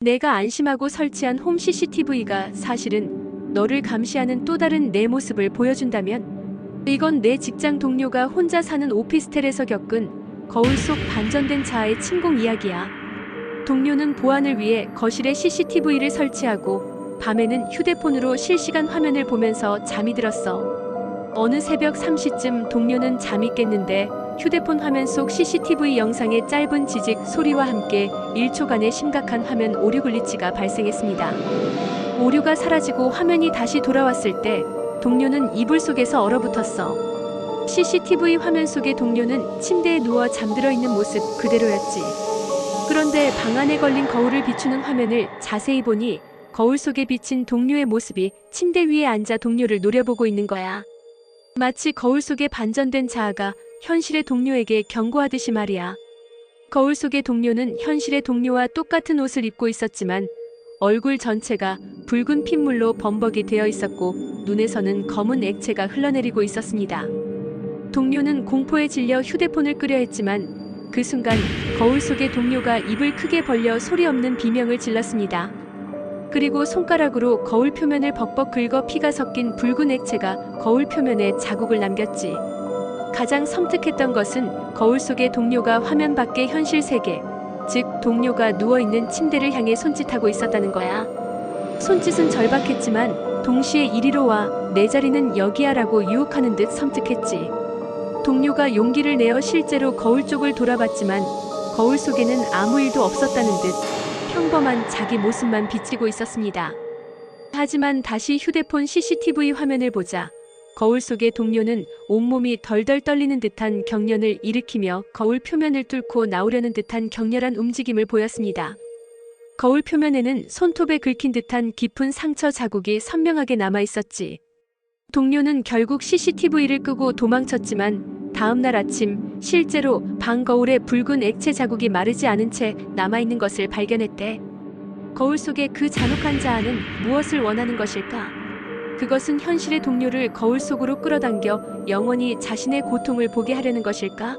내가 안심하고 설치한 홈 CCTV가 사실은 너를 감시하는 또 다른 내 모습을 보여준다면? 이건 내 직장 동료가 혼자 사는 오피스텔에서 겪은 거울 속 반전된 자아의 침공 이야기야. 동료는 보안을 위해 거실에 CCTV를 설치하고 밤에는 휴대폰으로 실시간 화면을 보면서 잠이 들었어. 어느 새벽 3시쯤 동료는 잠이 깼는데 휴대폰 화면 속 CCTV 영상의 짧은 지직 소리와 함께 1초간의 심각한 화면 오류 글리치가 발생했습니다. 오류가 사라지고 화면이 다시 돌아왔을 때 동료는 이불 속에서 얼어붙었어. CCTV 화면 속의 동료는 침대에 누워 잠들어 있는 모습 그대로였지. 그런데 방 안에 걸린 거울을 비추는 화면을 자세히 보니 거울 속에 비친 동료의 모습이 침대 위에 앉아 동료를 노려보고 있는 거야. 마치 거울 속의 반전된 자아가 현실의 동료에게 경고하듯이 말이야. 거울 속의 동료는 현실의 동료와 똑같은 옷을 입고 있었지만 얼굴 전체가 붉은 핏물로 범벅이 되어 있었고 눈에서는 검은 액체가 흘러내리고 있었습니다. 동료는 공포에 질려 휴대폰을 끄려 했지만 그 순간 거울 속의 동료가 입을 크게 벌려 소리 없는 비명을 질렀습니다. 그리고 손가락으로 거울 표면을 벅벅 긁어 피가 섞인 붉은 액체가 거울 표면에 자국을 남겼지. 가장 섬뜩했던 것은 거울 속의 동료가 화면 밖의 현실 세계, 즉 동료가 누워있는 침대를 향해 손짓하고 있었다는 거야. 손짓은 절박했지만 동시에 이리로 와, 내 자리는 여기야 라고 유혹하는 듯 섬뜩했지. 동료가 용기를 내어 실제로 거울 쪽을 돌아봤지만 거울 속에는 아무 일도 없었다는 듯 평범한 자기 모습만 비치고 있었습니다. 하지만 다시 휴대폰 CCTV 화면을 보자 거울 속의 동료는 온몸이 덜덜 떨리는 듯한 경련을 일으키며 거울 표면을 뚫고 나오려는 듯한 격렬한 움직임을 보였습니다. 거울 표면에는 손톱에 긁힌 듯한 깊은 상처 자국이 선명하게 남아 있었지. 동료는 결국 CCTV를 끄고 도망쳤지만 다음날 아침 실제로 방 거울에 붉은 액체 자국이 마르지 않은 채 남아있는 것을 발견했대. 거울 속의 그 잔혹한 자아는 무엇을 원하는 것일까? 그것은 현실의 동료를 거울 속으로 끌어당겨 영원히 자신의 고통을 보게 하려는 것일까?